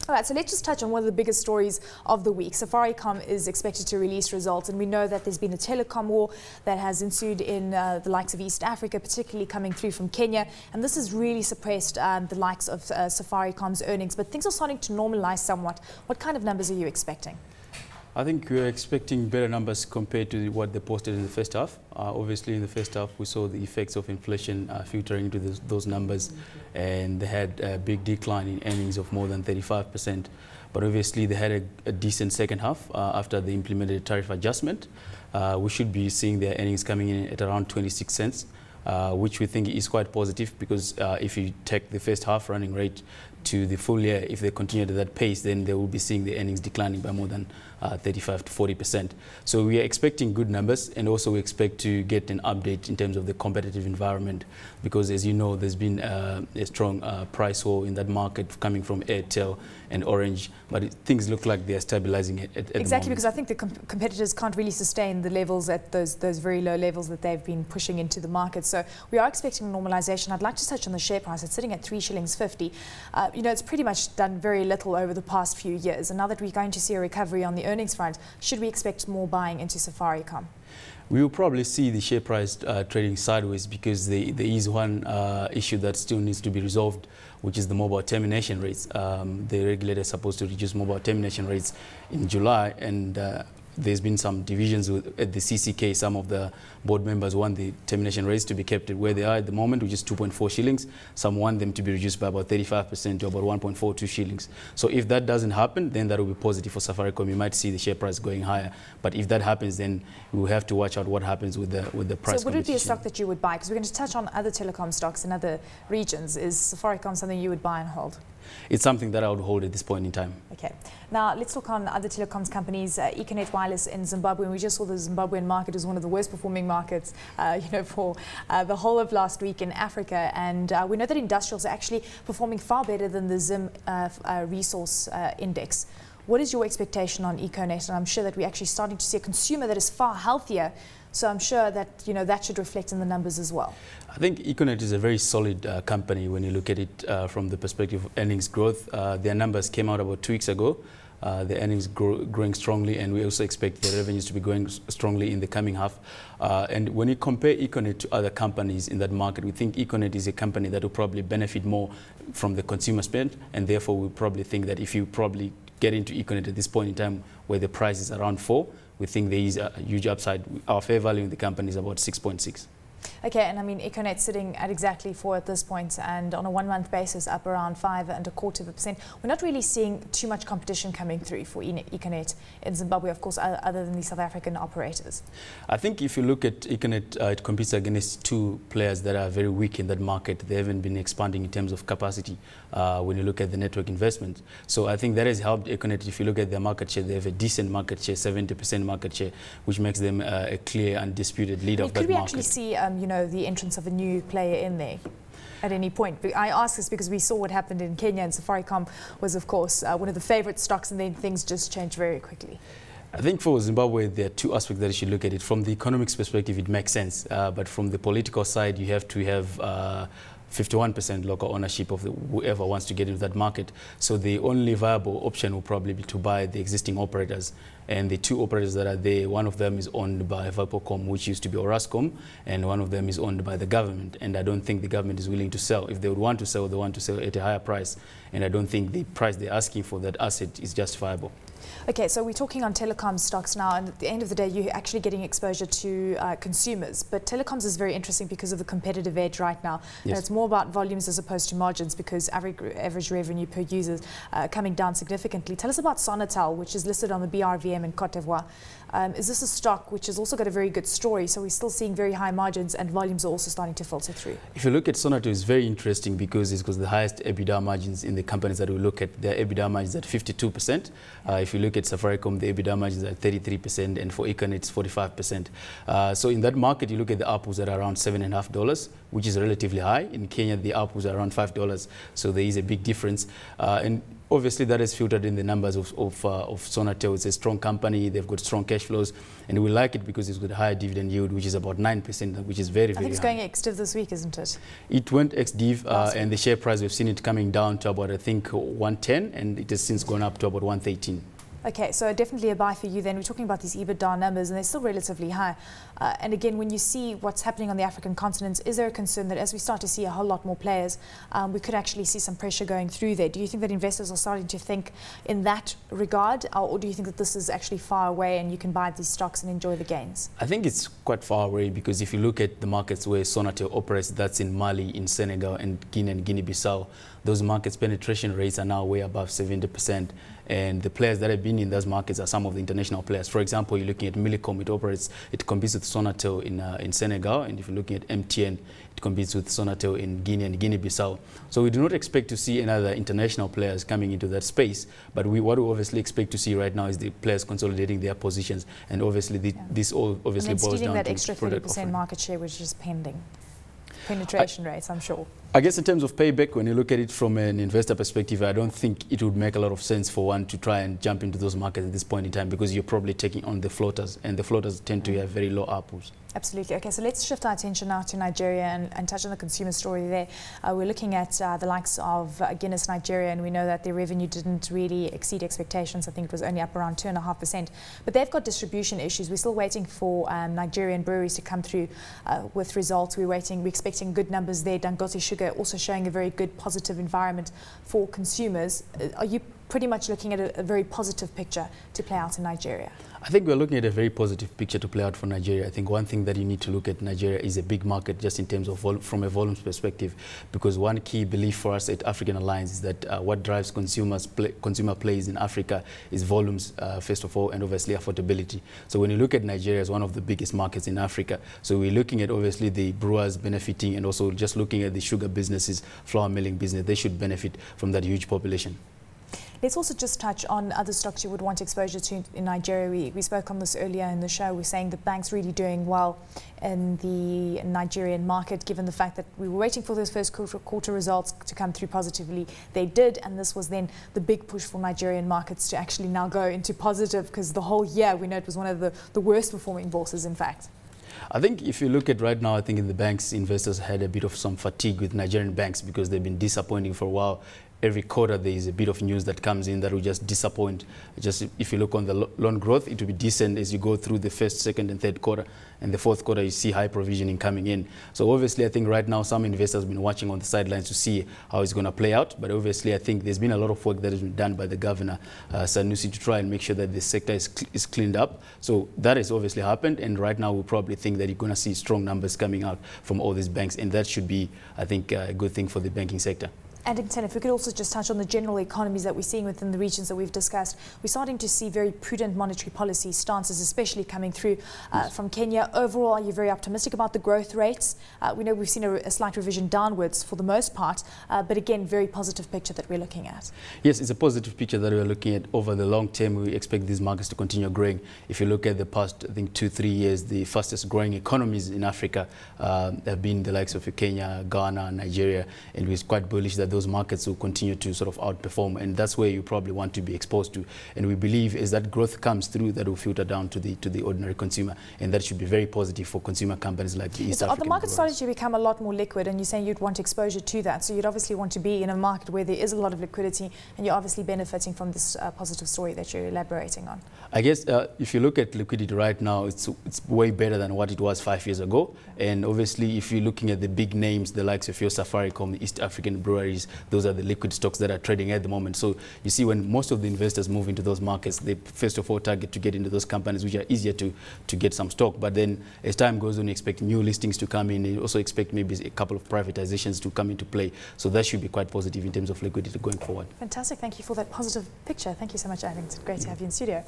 All right, so let's just touch on one of the biggest stories of the week. Safaricom is expected to release results, and we know that there's been a telecom war that has ensued in the likes of East Africa, particularly coming through from Kenya, and this has really suppressed the likes of Safaricom's earnings, but things are starting to normalize somewhat. What kind of numbers are you expecting? I think we're expecting better numbers compared to what they posted in the first half. Obviously, in the first half, we saw the effects of inflation filtering into those numbers, and they had a big decline in earnings of more than 35%. But obviously, they had a decent second half after they implemented a tariff adjustment. We should be seeing their earnings coming in at around 26 cents, which we think is quite positive, because if you take the first half running rate to the full year, if they continue at that pace, then they will be seeing the earnings declining by more than 35 to 40%. So we are expecting good numbers, and also we expect to get an update in terms of the competitive environment, because as you know, there's been a strong price war in that market coming from Airtel and Orange, but things look like they are stabilizing at the moment. Exactly, because I think the competitors can't really sustain the levels at those very low levels that they've been pushing into the market. So we are expecting normalization. I'd like to touch on the share price. It's sitting at 3 shillings 50. You know, it's pretty much done very little over the past few years, and now that we're going to see a recovery on the earnings front, should we expect more buying into Safaricom? We will probably see the share price trading sideways, because there is one issue that still needs to be resolved, which is the mobile termination rates. The regulator is supposed to reduce mobile termination rates in July, and there's been some divisions at the CCK. Some of the board members want the termination rates to be kept at where they are at the moment, which is 2.4 shillings. Some want them to be reduced by about 35% to about 1.42 shillings. So if that doesn't happen, then that will be positive for Safaricom. You might see the share price going higher. But if that happens, then we will have to watch out what happens with the price. So would it be a stock that you would buy? Because we're going to touch on other telecom stocks in other regions. Is Safaricom something you would buy and hold? It's something that I would hold at this point in time. Okay. Now, let's look on other telecoms companies. Econet Wireless in Zimbabwe. And we just saw the Zimbabwean market as one of the worst performing markets, for the whole of last week in Africa. And we know that industrials are actually performing far better than the Zim resource index. What is your expectation on Econet? And I'm sure that we're actually starting to see a consumer that is far healthier. So I'm sure that that should reflect in the numbers as well. I think Econet is a very solid company when you look at it from the perspective of earnings growth. Their numbers came out about 2 weeks ago. The earnings growing strongly, and we also expect the revenues to be growing strongly in the coming half. And when you compare Econet to other companies in that market, we think Econet is a company that will probably benefit more from the consumer spend, and therefore we probably think that if you probably get into Econet at this point in time where the price is around 4, we think there is a huge upside. Our fair value in the company is about 6.6. Okay, and I mean, Econet sitting at exactly 4 at this point, and on a 1-month basis up around 5.25%. We're not really seeing too much competition coming through for Econet in Zimbabwe, of course, other than the South African operators. I think if you look at Econet, it competes against 2 players that are very weak in that market. They haven't been expanding in terms of capacity when you look at the network investment. So I think that has helped Econet. If you look at their market share, they have a decent market share, 70% market share, which makes them a clear, undisputed leader of that market. Could we actually see the entrance of a new player in there at any point? I ask this because we saw what happened in Kenya, and Safaricom was, of course, one of the favorite stocks, and then things just changed very quickly. I think for Zimbabwe, there are 2 aspects that you should look at it. From the economics perspective, it makes sense. But from the political side, you have to have 51% local ownership of whoever wants to get into that market. So the only viable option will probably be to buy the existing operators. And the 2 operators that are there, one of them is owned by Vapocom, which used to be Orascom, and one of them is owned by the government. And I don't think the government is willing to sell. If they would want to sell, they want to sell at a higher price. And I don't think the price they're asking for that asset is justifiable. Okay, so we're talking on telecom stocks now, and at the end of the day, you're actually getting exposure to consumers. But telecoms is very interesting because of the competitive edge right now. Yes. And it's more about volumes as opposed to margins, because average revenue per user is coming down significantly. Tell us about Sonatel, which is listed on the BRVM in Cote d'Ivoire. Is this a stock which has also got a very good story? So we're still seeing very high margins, and volumes are also starting to filter through. If you look at Sonatel, it's very interesting because it's got the highest EBITDA margins in the companies that we look at. Their EBITDA margins at 52%. If if you look at Safaricom, the EBITDA margin is at 33%, and for Econ it's 45%. So in that market, you look at the ARPUs at around $7.50, which is relatively high. In Kenya, the ARPUs are around $5, so there is a big difference. And obviously, that is filtered in the numbers of Sonatel. It's a strong company. They've got strong cash flows. And we like it because it's got a higher dividend yield, which is about 9%, which is very, very high. I think it's going ex-div this week, isn't it? It went ex-div, and the share price, we've seen it coming down to about, I think, 110, and it has since gone up to about 113. Okay, so definitely a buy for you then. We're talking about these EBITDA numbers, and they're still relatively high. And again, when you see what's happening on the African continent, is there a concern that as we start to see a whole lot more players, we could actually see some pressure going through there? Do you think that investors are starting to think in that regard, or do you think that this is actually far away and you can buy these stocks and enjoy the gains? I think it's quite far away, because if you look at the markets where Sonatel operates, that's in Mali, in Senegal, and Guinea-Bissau, those markets' penetration rates are now way above 70%. And the players that have been in those markets are some of the international players. For example, you're looking at Millicom, it competes with Sonatel in Senegal, and if you're looking at MTN, it competes with Sonatel in Guinea and Guinea-Bissau. So we do not expect to see another international players coming into that space, but what we obviously expect to see right now is the players consolidating their positions, and obviously this all obviously boils down that to extra 30% market share, which is pending. Penetration rates, I'm sure. I guess in terms of payback, when you look at it from an investor perspective, I don't think it would make a lot of sense for one to try and jump into those markets at this point in time, because you're probably taking on the floaters, and the floaters tend to have very low ARPUs. Absolutely. Okay, so let's shift our attention now to Nigeria and touch on the consumer story there. We're looking at the likes of Guinness Nigeria, and we know that their revenue didn't really exceed expectations. I think it was only up around 2.5%. But they've got distribution issues. We're still waiting for Nigerian breweries to come through with results. We're expecting good numbers there. Dangote Sugar also showing a very good positive environment for consumers. Are you pretty much looking at a very positive picture to play out in Nigeria? I think we're looking at a very positive picture to play out for Nigeria. I think one thing that you need to look at Nigeria is a big market, just in terms of from a volumes perspective, because one key belief for us at African Alliance is that what drives consumer plays in Africa is volumes, first of all, and obviously affordability. So when you look at Nigeria as one of the biggest markets in Africa, so we're looking at obviously the brewers benefiting, and also just looking at the sugar businesses, flour milling business, they should benefit from that huge population. Let's also just touch on other stocks you would want exposure to in Nigeria. We spoke on this earlier in the show. We're saying the bank's really doing well in the Nigerian market, given the fact that we were waiting for those first quarter results to come through positively. They did, and this was then the big push for Nigerian markets to actually now go into positive, because the whole year we know it was one of the worst performing bourses, in fact. I think if you look at right now, I think in the banks, investors had a bit of some fatigue with Nigerian banks, because they've been disappointing for a while. Every quarter there is a bit of news that comes in that will just disappoint. Just if you look on the loan growth, it will be decent as you go through the first, second and third quarter. And the fourth quarter, you see high provisioning coming in. So obviously, I think right now some investors have been watching on the sidelines to see how it's going to play out. But obviously, I think there's been a lot of work that has been done by the governor, Sanusi, to try and make sure that the sector is cleaned up. So that has obviously happened. And right now, we probably think that you're going to see strong numbers coming out from all these banks. And that should be, I think, a good thing for the banking sector. Addington, if we could also just touch on the general economies that we're seeing within the regions that we've discussed. We're starting to see very prudent monetary policy stances, especially coming through from Kenya. Overall, are you very optimistic about the growth rates? We know we've seen a slight revision downwards for the most part, but again, very positive picture that we're looking at. Yes, it's a positive picture that we're looking at. Over the long term, we expect these markets to continue growing. If you look at the past, I think 2-3 years, the fastest growing economies in Africa have been the likes of Kenya, Ghana, Nigeria, and we're quite bullish that those markets will continue to sort of outperform, and that's where you probably want to be exposed to. And we believe as that growth comes through, that will filter down to the ordinary consumer, and that should be very positive for consumer companies like the East African. Are the markets starting to become a lot more liquid, and you're saying you'd want exposure to that? So you'd obviously want to be in a market where there is a lot of liquidity, and you're obviously benefiting from this positive story that you're elaborating on. I guess if you look at liquidity right now, it's way better than what it was 5 years ago. And obviously, if you're looking at the big names, the likes of your Safaricom, East African breweries, those are the liquid stocks that are trading at the moment. So you see, when most of the investors move into those markets, they first of all target to get into those companies which are easier to get some stock. But then as time goes on, you expect new listings to come in. You also expect maybe a couple of privatizations to come into play. So that should be quite positive in terms of liquidity going forward. Fantastic. Thank you for that positive picture. Thank you so much, Addington. Great to have you in studio.